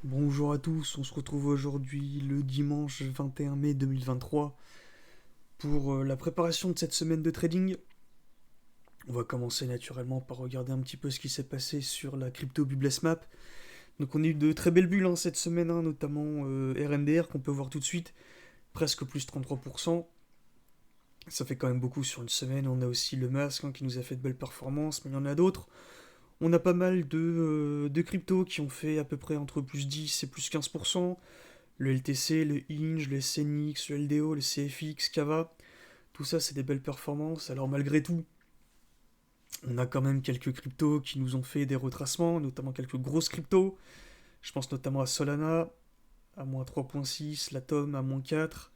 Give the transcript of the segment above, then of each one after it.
Bonjour à tous, on se retrouve aujourd'hui le dimanche 21 mai 2023 pour la préparation de cette semaine de trading. On va commencer naturellement par regarder un petit peu ce qui s'est passé sur la crypto Bublesmap. Donc on a eu de très belles bulles cette semaine, notamment RNDR qu'on peut voir tout de suite, presque plus 33%. Ça fait quand même beaucoup sur une semaine. On a aussi le masque qui nous a fait de belles performances, mais il y en a d'autres. On a pas mal de cryptos qui ont fait à peu près entre plus 10 et plus 15%. Le LTC, le Inge, le SNX, le LDO, le CFX, Kava, tout ça c'est des belles performances. Alors malgré tout, on a quand même quelques cryptos qui nous ont fait des retracements, notamment quelques grosses cryptos. Je pense notamment à Solana, à moins 3.6, l'Atom à moins 4,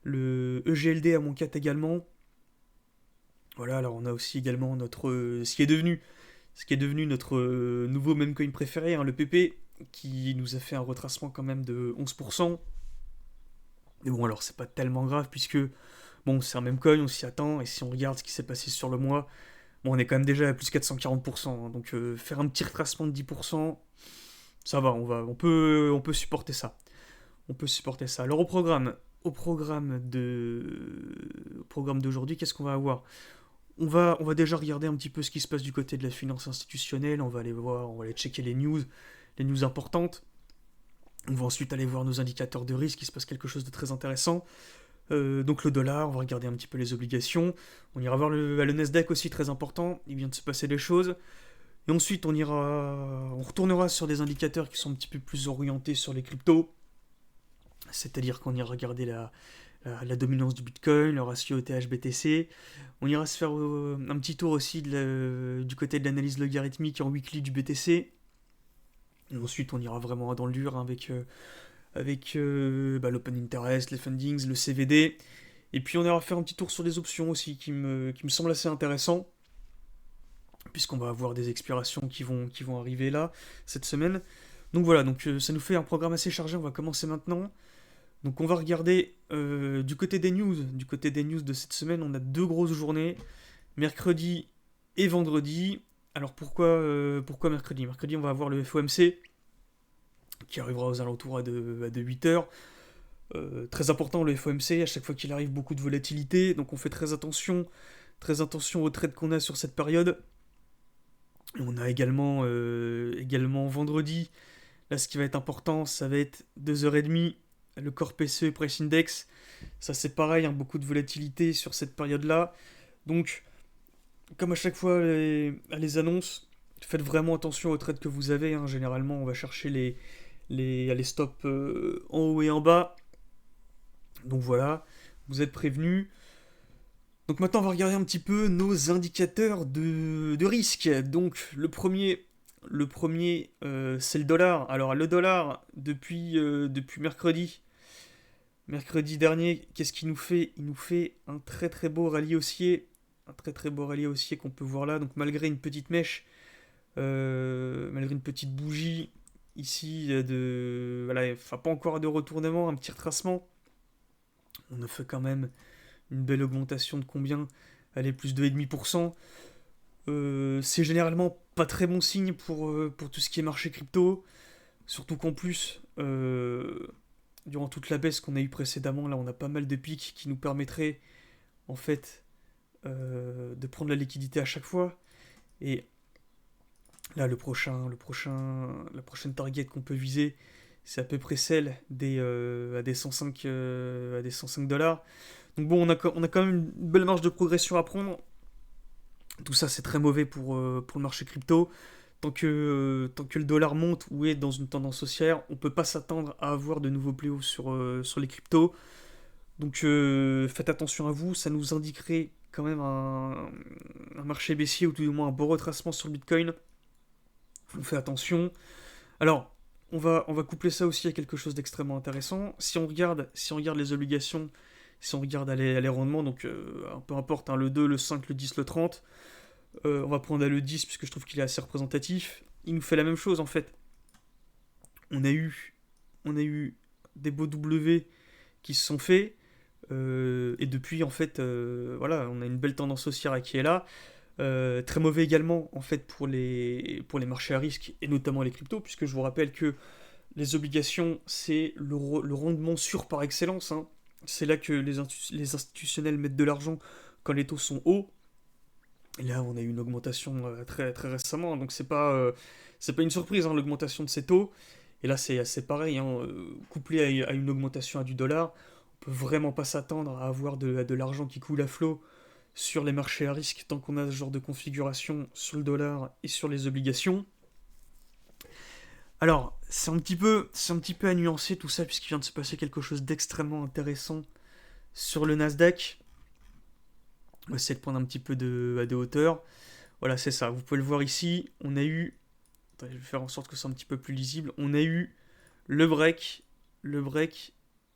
le EGLD à moins 4 également. Voilà, alors on a aussi également ce qui est devenu notre nouveau meme coin préféré, le PP, qui nous a fait un retracement quand même de 11%. Mais bon, alors c'est pas tellement grave puisque bon, c'est un même coin, on s'y attend, et si on regarde ce qui s'est passé sur le mois, bon, on est quand même déjà à plus 440%, donc faire un petit retracement de 10%, ça va, on peut supporter ça. On peut supporter ça. Alors au programme d'aujourd'hui, qu'est-ce qu'on va avoir? On va déjà regarder un petit peu ce qui se passe du côté de la finance institutionnelle, on va aller voir, on va aller checker les news importantes. On va ensuite aller voir nos indicateurs de risque, il se passe quelque chose de très intéressant. Donc le dollar, on va regarder un petit peu les obligations. On ira voir le Nasdaq aussi, très important. Il vient de se passer des choses. Et ensuite, on retournera sur des indicateurs qui sont un petit peu plus orientés sur les cryptos. C'est-à-dire qu'on ira regarder la dominance du Bitcoin, le ratio ETH-BTC. On ira se faire un petit tour aussi du côté de l'analyse logarithmique en weekly du BTC. Et ensuite, on ira vraiment dans le dur avec l'open interest, les fundings, le CVD. Et puis on ira faire un petit tour sur les options aussi qui me semble assez intéressant, puisqu'on va avoir des expirations qui vont arriver là, cette semaine. Donc voilà, ça nous fait un programme assez chargé, on va commencer maintenant. Donc on va regarder du côté des news. Du côté des news de cette semaine, on a deux grosses journées, mercredi et vendredi. Alors pourquoi mercredi? Mercredi, on va avoir le FOMC qui arrivera aux alentours à de 8h. Très important le FOMC, à chaque fois qu'il arrive beaucoup de volatilité, donc on fait très attention aux trades qu'on a sur cette période. On a également vendredi, là ce qui va être important, ça va être 2h30, le Core PCE Price Index. Ça c'est pareil, beaucoup de volatilité sur cette période-là. Donc, comme à chaque fois les annonces, faites vraiment attention aux trades que vous avez. Généralement, on va chercher les stops en haut et en bas. Donc voilà, vous êtes prévenus. Donc maintenant, on va regarder un petit peu nos indicateurs de risque. Donc le premier, c'est le dollar. Alors le dollar, depuis mercredi dernier, qu'est-ce qu'il nous fait? Il nous fait un très très beau rallye haussier. Un très très beau rallye haussier qu'on peut voir là. Donc malgré une petite mèche, malgré une petite bougie ici, voilà, enfin pas encore de retournement, un petit retracement. On a fait quand même une belle augmentation de combien? Allez, plus de 2,5%. C'est généralement pas très bon signe pour tout ce qui est marché crypto. Surtout qu'en plus, durant toute la baisse qu'on a eue précédemment, là on a pas mal de pics qui nous permettraient en fait de prendre la liquidité à chaque fois. Et là la prochaine target qu'on peut viser, c'est à peu près celle à des 105 $. Donc bon, on a quand même une belle marge de progression à prendre. Tout ça, c'est très mauvais pour le marché crypto. Tant que le dollar monte ou est dans une tendance haussière, on ne peut pas s'attendre à avoir de nouveaux plus hauts sur les cryptos. Donc faites attention à vous, ça nous indiquerait quand même un marché baissier ou tout du moins un beau retracement sur le Bitcoin. On fait attention. Alors, on va coupler ça aussi à quelque chose d'extrêmement intéressant. Si on regarde les obligations, si on regarde les rendements, donc peu importe, le 2, le 5, le 10, le 30, on va prendre le 10 puisque je trouve qu'il est assez représentatif. Il nous fait la même chose en fait. On a eu, on a eu des beaux W qui se sont faits. Et depuis, en fait, voilà, on a une belle tendance haussière qui est là. Très mauvais également, en fait, pour les marchés à risque, et notamment les cryptos, puisque je vous rappelle que Les obligations, c'est le rendement sûr par excellence, hein. C'est là que les institutionnels mettent de l'argent quand les taux sont hauts. Et là, on a eu une augmentation très, très récemment, hein, donc c'est pas une surprise, hein, l'augmentation de ces taux. Et là, c'est pareil, hein, couplé à une augmentation à du dollar, on peut vraiment pas s'attendre à avoir de l'argent qui coule à flot sur les marchés à risque tant qu'on a ce genre de configuration sur le dollar et sur les obligations. Alors, c'est un petit peu à nuancer tout ça puisqu'il vient de se passer quelque chose d'extrêmement intéressant sur le Nasdaq. On va essayer de prendre un petit peu à de hauteur. Voilà, c'est ça. Vous pouvez le voir ici. On a eu. Attends, je vais faire en sorte que c'est un petit peu plus lisible. On a eu le break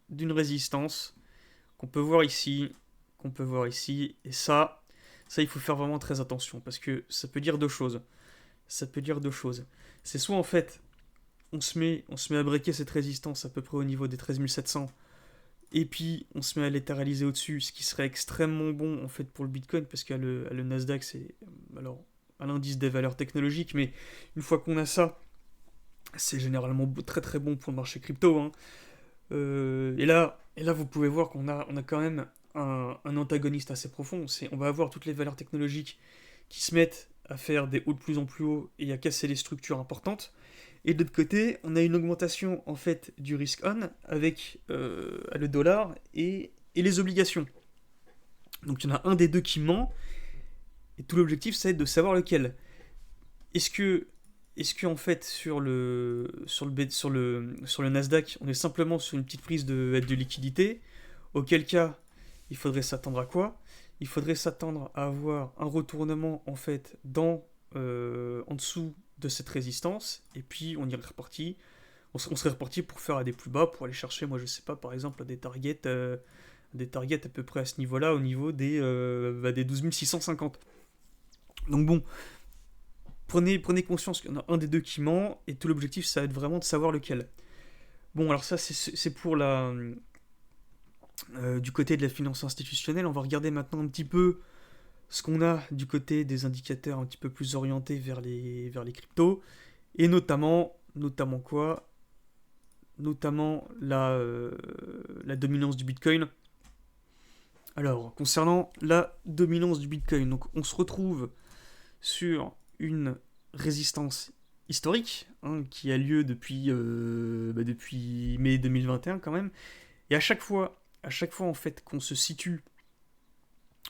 d'une résistance qu'on peut voir ici, et ça, il faut faire vraiment très attention parce que ça peut dire deux choses. Ça peut dire deux choses. C'est soit en fait, on se met à breaker cette résistance à peu près au niveau des 13 700 et puis on se met à latéraliser au-dessus, ce qui serait extrêmement bon en fait pour le Bitcoin parce que le Nasdaq c'est alors un indice des valeurs technologiques, mais une fois qu'on a ça, c'est généralement très très bon pour le marché crypto, hein. Et là, vous pouvez voir on a quand même un antagoniste assez profond. On va avoir toutes les valeurs technologiques qui se mettent à faire des hauts de plus en plus hauts et à casser les structures importantes. Et de l'autre côté, on a une augmentation en fait du risk on avec le dollar et les obligations. Donc il y en a un des deux qui ment, et tout l'objectif c'est de savoir lequel. Est-ce que en fait sur le Nasdaq, on est simplement sur une petite prise de liquidité, auquel cas il faudrait s'attendre à quoi? Il faudrait s'attendre à avoir un retournement en fait en dessous de cette résistance, et puis on serait reparti pour faire à des plus bas, pour aller chercher, moi je sais pas, par exemple, des targets à peu près à ce niveau-là, au niveau des 12 650. Donc bon, prenez conscience qu'il y en a un des deux qui ment, et tout l'objectif ça va être vraiment de savoir lequel. Bon, alors ça c'est pour du côté de la finance institutionnelle. On va regarder maintenant un petit peu ce qu'on a du côté des indicateurs un petit peu plus orientés vers les cryptos, et notamment quoi? Notamment la dominance du Bitcoin. Alors, concernant la dominance du Bitcoin, donc on se retrouve sur une résistance historique, hein, qui a lieu depuis mai 2021 quand même. Et à chaque fois en fait qu'on se situe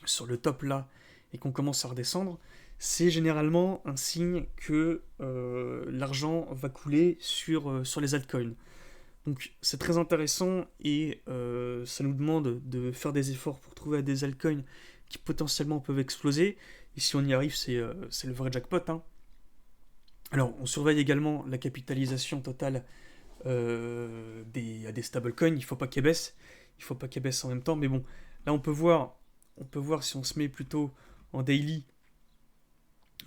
sur le top là et qu'on commence à redescendre, c'est généralement un signe que l'argent va couler sur les altcoins. Donc c'est très intéressant, et ça nous demande de faire des efforts pour trouver des altcoins qui potentiellement peuvent exploser. Et si on y arrive, c'est le vrai jackpot, hein. Alors on surveille également la capitalisation totale des stablecoins. Il ne faut pas qu'elle baisse. Il ne faut pas qu'elle baisse en même temps. Mais bon, là on peut voir si on se met plutôt en daily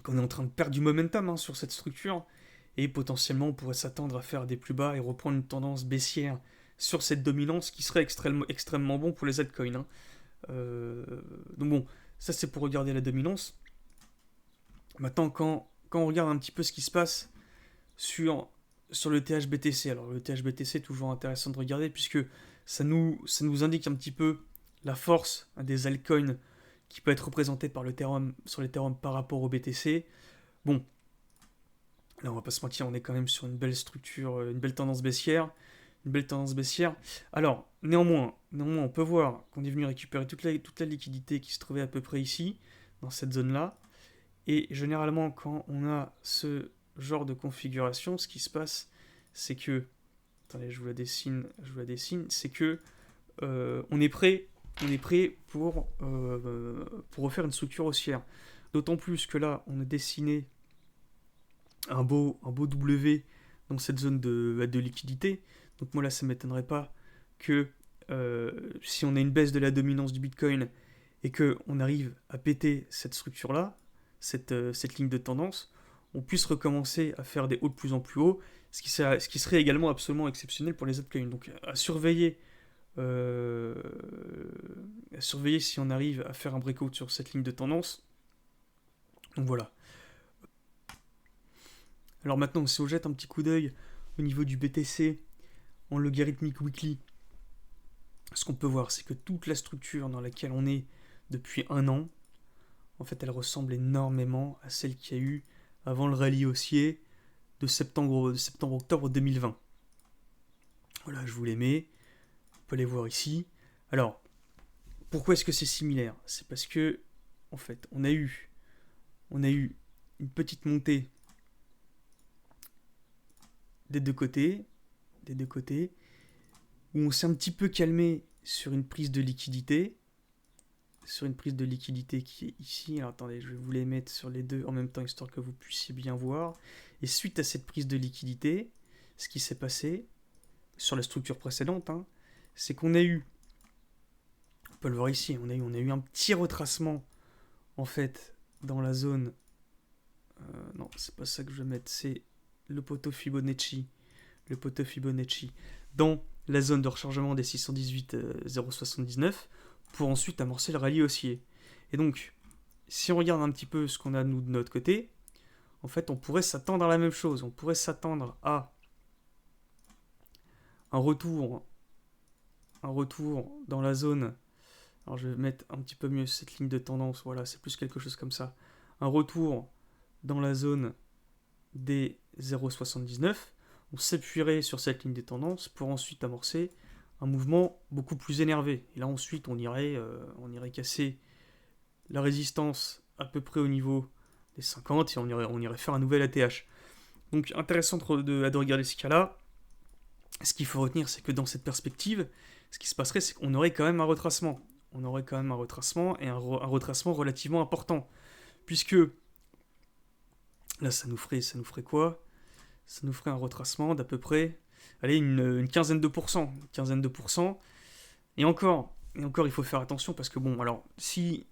qu'on est en train de perdre du momentum, hein, sur cette structure, et potentiellement on pourrait s'attendre à faire des plus bas et reprendre une tendance baissière sur cette dominance qui serait extrêmement bon pour les altcoins, hein. Euh, donc bon, ça c'est pour regarder la dominance. Maintenant, quand on regarde un petit peu ce qui se passe sur le THBTC, alors le THBTC est toujours intéressant de regarder puisque ça nous indique un petit peu la force, hein, des altcoins qui peut être représentée par sur l'Ethereum par rapport au BTC. Bon, là on va pas se mentir, on est quand même sur une belle structure, une belle tendance baissière. Une belle tendance baissière. Alors, néanmoins on peut voir qu'on est venu récupérer toute la liquidité qui se trouvait à peu près ici, dans cette zone-là. Et généralement, quand on a ce genre de configuration, ce qui se passe, c'est que... Attendez, je vous la dessine, c'est que on est prêt pour refaire une structure haussière. D'autant plus que là, on a dessiné un beau W dans cette zone de liquidité. Donc moi là, ça ne m'étonnerait pas que si on a une baisse de la dominance du Bitcoin et qu'on arrive à péter cette structure-là, cette ligne de tendance, on puisse recommencer à faire des hauts de plus en plus hauts, ce qui serait également absolument exceptionnel pour les altcoins. Donc euh, à surveiller si on arrive à faire un breakout sur cette ligne de tendance. Donc voilà. Alors maintenant, si on jette un petit coup d'œil au niveau du BTC en logarithmique weekly, ce qu'on peut voir, c'est que toute la structure dans laquelle on est depuis un an, en fait, elle ressemble énormément à celle qu'il y a eu avant le rallye haussier de septembre-octobre 2020. Voilà, je vous les mets. On peut les voir ici. Alors, pourquoi est-ce que c'est similaire? C'est parce que, en fait, on a eu une petite montée des deux côtés, où on s'est un petit peu calmé sur une prise de liquidité, qui est ici. Alors attendez, je vais vous les mettre sur les deux en même temps, histoire que vous puissiez bien voir. Et suite à cette prise de liquidité, ce qui s'est passé sur la structure précédente, c'est qu'on a eu, on peut le voir ici, on a eu un petit retracement en fait dans la zone. Non, c'est pas ça que je vais mettre, c'est le poteau Fibonacci. Dans la zone de rechargement des 618,079 pour ensuite amorcer le rallye haussier. Et donc, si on regarde un petit peu ce qu'on a nous de notre côté, en fait, on pourrait s'attendre à la même chose. On pourrait s'attendre à un retour dans la zone. Alors, je vais mettre un petit peu mieux cette ligne de tendance. Voilà, c'est plus quelque chose comme ça. Un retour dans la zone des 0,79. On s'appuierait sur cette ligne des tendances pour ensuite amorcer un mouvement beaucoup plus énervé. Et là ensuite on irait casser la résistance à peu près au niveau des 50 et on irait faire un nouvel ATH. Donc intéressant de regarder ce cas-là. Ce qu'il faut retenir, c'est que dans cette perspective, ce qui se passerait, c'est qu'on aurait quand même un retracement. Et un retracement relativement important. Puisque là ça nous ferait quoi? Ça nous ferait un retracement d'à peu près, allez, une quinzaine de pourcents. Et encore, il faut faire attention parce que bon, alors, si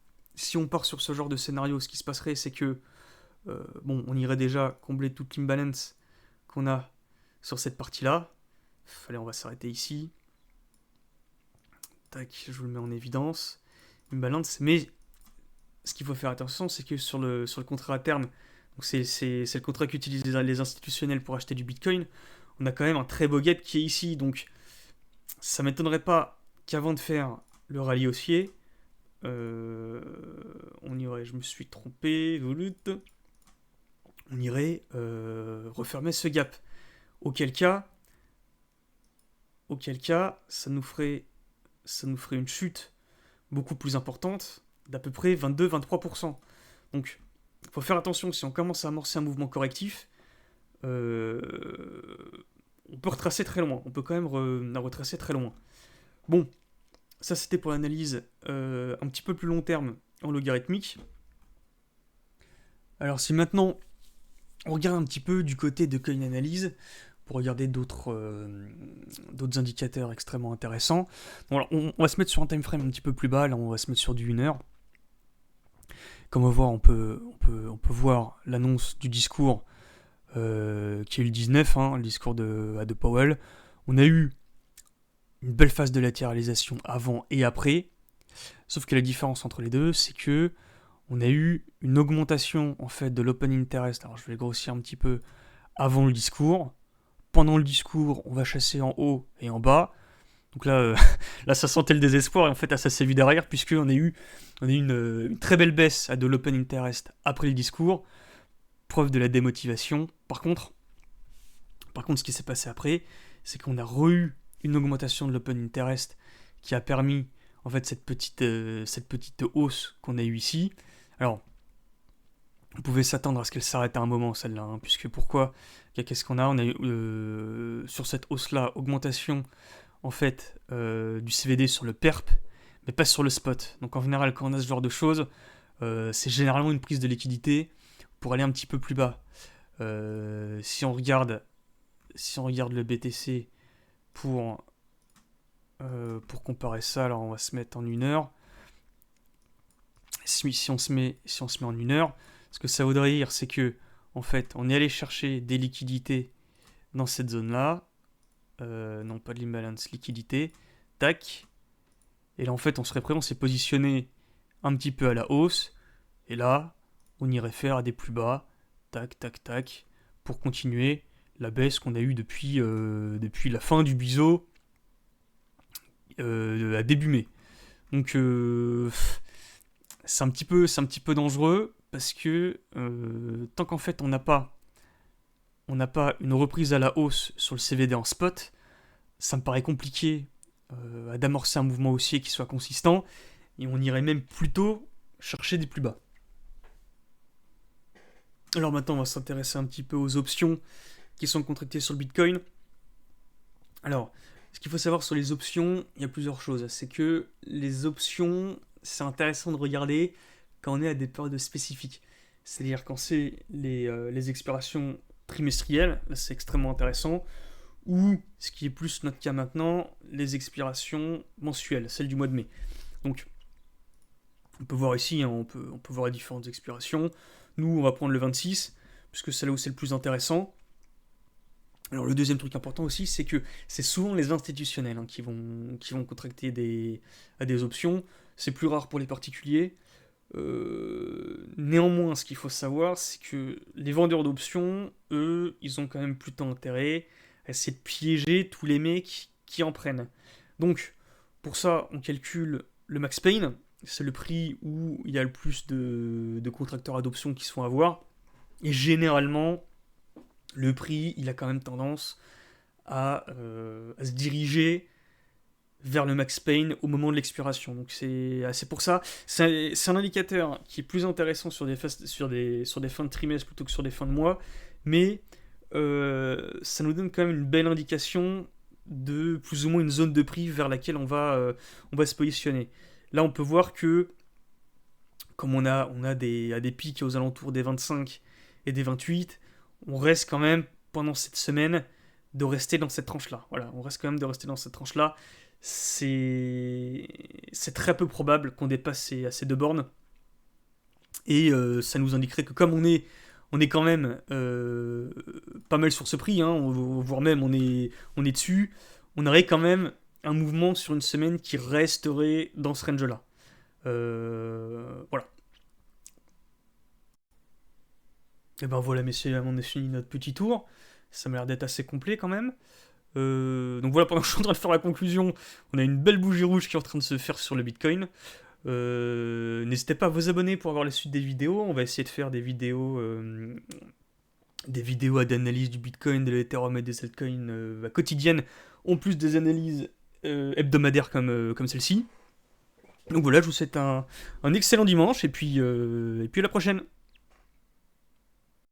on part sur ce genre de scénario, ce qui se passerait, c'est que, on irait déjà combler toute l'imbalance qu'on a sur cette partie-là. Allez, on va s'arrêter ici. Tac, je vous le mets en évidence. Imbalance, mais ce qu'il faut faire attention, c'est que sur le contrat à terme, donc c'est le contrat qu'utilisent les institutionnels pour acheter du Bitcoin, on a quand même un très beau gap qui est ici. Donc ça m'étonnerait pas qu'avant de faire le rallye haussier, on irait, je me suis trompé, on irait refermer ce gap. Auquel cas, ça nous ferait une chute beaucoup plus importante d'à peu près 22-23%. Donc il faut faire attention, si on commence à amorcer un mouvement correctif, on peut retracer très loin. On peut quand même retracer très loin. Bon, ça c'était pour l'analyse un petit peu plus long terme en logarithmique. Alors si maintenant on regarde un petit peu du côté de Coin Analyse, pour regarder d'autres indicateurs extrêmement intéressants. Bon, alors, on va se mettre sur un time frame un petit peu plus bas, là on va se mettre sur du 1 heure. Comme on voit, on peut voir l'annonce du discours qui est eu le 19, le discours de Powell. On a eu une belle phase de latéralisation avant et après, sauf que la différence entre les deux, c'est que on a eu une augmentation en fait de l'open interest. Alors je vais grossir un petit peu avant le discours. Pendant le discours, on va chasser en haut et en bas. Donc là, là ça sentait le désespoir et en fait ça s'est vu derrière puisqu'on a eu une très belle baisse de l'open interest après le discours. Preuve de la démotivation. Par contre, ce qui s'est passé après, c'est qu'on a eu une augmentation de l'open interest qui a permis en fait cette petite hausse qu'on a eue ici. Alors, on pouvait s'attendre à ce qu'elle s'arrête à un moment celle-là, puisque pourquoi? Qu'est-ce qu'on a? On a eu sur cette hausse-là augmentation en fait du CVD sur le PERP, mais pas sur le spot. Donc en général, quand on a ce genre de choses, c'est généralement une prise de liquidité pour aller un petit peu plus bas. Si on regarde le BTC pour comparer ça, alors on va se mettre en 1 heure. Si on se met en 1 heure, ce que ça voudrait dire, c'est que en fait, on est allé chercher des liquidités dans cette zone-là. Non, pas de l'imbalance, liquidité. Tac. Et là, en fait, on s'est positionné un petit peu à la hausse. Et là, on irait faire à des plus bas. Tac, tac, tac. Pour continuer la baisse qu'on a eue depuis la fin du biseau à début mai. Donc c'est un petit peu dangereux parce que tant qu'en fait on n'a pas une reprise à la hausse sur le CVD en spot, ça me paraît compliqué d'amorcer un mouvement haussier qui soit consistant, et on irait même plutôt chercher des plus bas. Alors maintenant on va s'intéresser un petit peu aux options qui sont contractées sur le Bitcoin. Alors, ce qu'il faut savoir sur les options, il y a plusieurs choses. C'est que les options, c'est intéressant de regarder quand on est à des périodes spécifiques. C'est-à-dire quand c'est les expirations trimestrielles, là c'est extrêmement intéressant, ou, ce qui est plus notre cas maintenant, les expirations mensuelles, celles du mois de mai. Donc, on peut voir ici, hein, on peut voir les différentes expirations. Nous, on va prendre le 26, puisque c'est là où c'est le plus intéressant. Alors le deuxième truc important aussi, c'est que c'est souvent les institutionnels qui vont contracter des options. C'est plus rare pour les particuliers. Néanmoins, ce qu'il faut savoir, c'est que les vendeurs d'options, eux, ils ont quand même plutôt intérêt à essayer de piéger tous les mecs qui en prennent. Donc, pour ça, on calcule le max pain. C'est le prix où il y a le plus de contracteurs d'options qui se font avoir. Et généralement, le prix, il a quand même tendance à se diriger vers le max pain au moment de l'expiration. Donc c'est pour ça, c'est un indicateur qui est plus intéressant sur des fins de trimestre plutôt que sur des fins de mois, mais ça nous donne quand même une belle indication de plus ou moins une zone de prix vers laquelle on va se positionner. Là, on peut voir que comme on a des pics aux alentours des 25 et des 28, on reste quand même, pendant cette semaine, de rester dans cette tranche-là. Voilà, on reste quand même de rester dans cette tranche-là. C'est très peu probable qu'on dépasse ces deux bornes. Et ça nous indiquerait que comme on est quand même pas mal sur ce prix, hein, voire même on est dessus, on aurait quand même un mouvement sur une semaine qui resterait dans ce range-là. Voilà. Et ben voilà, messieurs, on a fini notre petit tour. Ça m'a l'air d'être assez complet quand même. Donc voilà, pendant que je suis en train de faire la conclusion, on a une belle bougie rouge qui est en train de se faire sur le Bitcoin. N'hésitez pas à vous abonner pour avoir la suite des vidéos. On va essayer de faire des vidéos d'analyse du Bitcoin, de l'Ethereum et des altcoins quotidiennes, en plus des analyses hebdomadaires comme celle-ci. Donc voilà, je vous souhaite un excellent dimanche et puis à la prochaine.